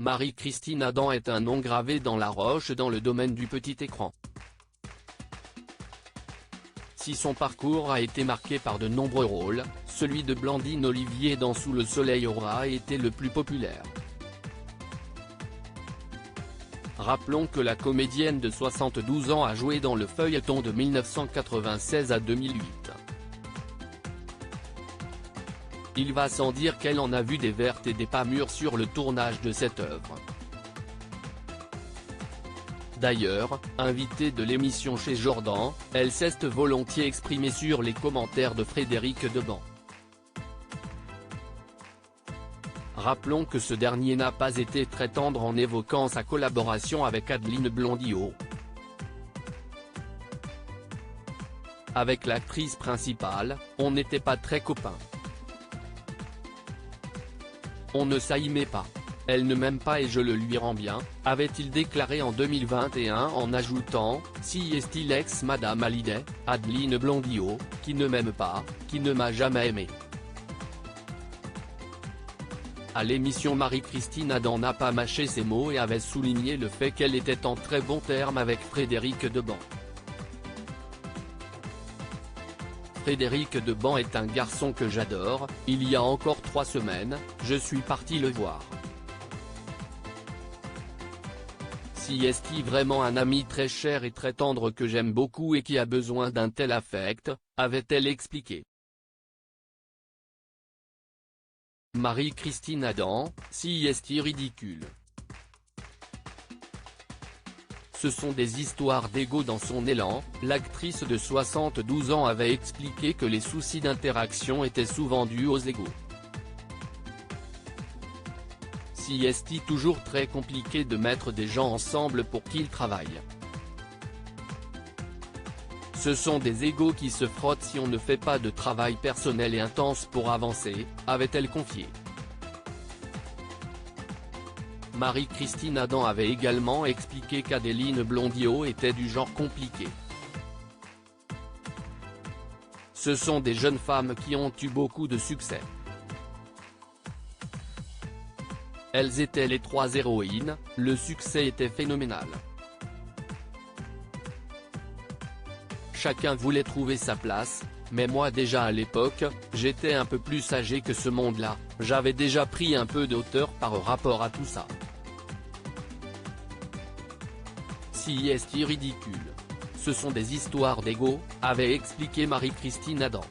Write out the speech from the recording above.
Marie-Christine Adam est un nom gravé dans la roche dans le domaine du petit écran. Si son parcours a été marqué par de nombreux rôles, celui de Blandine Olivier dans Sous le soleil aura été le plus populaire. Rappelons que la comédienne de 72 ans a joué dans le feuilleton de 1996 à 2008. Il va sans dire qu'elle en a vu des vertes et des pas mûres sur le tournage de cette œuvre. D'ailleurs, invitée de l'émission chez Jordan, elle s'est volontiers exprimée sur les commentaires de Frédéric Deban. Rappelons que ce dernier n'a pas été très tendre en évoquant sa collaboration avec Adeline Blondiau. Avec l'actrice principale, on n'était pas très copains. On ne s'aimait pas. Elle ne m'aime pas et je le lui rends bien, avait-il déclaré en 2021 en ajoutant « Si est-il ex Madame Hallyday, Adeline Blondiau, qui ne m'aime pas, qui ne m'a jamais aimé ». À l'émission, Marie-Christine Adam n'a pas mâché ses mots et avait souligné le fait qu'elle était en très bons termes avec Frédéric Deban. Frédéric Deban est un garçon que j'adore, il y a encore 3 semaines, je suis parti le voir. Si est-il vraiment un ami très cher et très tendre que j'aime beaucoup et qui a besoin d'un tel affect, avait-elle expliqué. Marie-Christine Adam, si est-il ridicule. Ce sont des histoires d'ego dans son élan, l'actrice de 72 ans avait expliqué que les soucis d'interaction étaient souvent dus aux égos. Si est-il toujours très compliqué de mettre des gens ensemble pour qu'ils travaillent. Ce sont des égos qui se frottent si on ne fait pas de travail personnel et intense pour avancer, avait-elle confié. Marie-Christine Adam avait également expliqué qu'Adeline Blondiau était du genre compliqué. Ce sont des jeunes femmes qui ont eu beaucoup de succès. Elles étaient les 3 héroïnes, le succès était phénoménal. Chacun voulait trouver sa place, mais moi déjà à l'époque, j'étais un peu plus âgé que ce monde-là, j'avais déjà pris un peu de hauteur par rapport à tout ça. Si est-il ridicule. Ce sont des histoires d'ego, avait expliqué Marie-Christine Adam.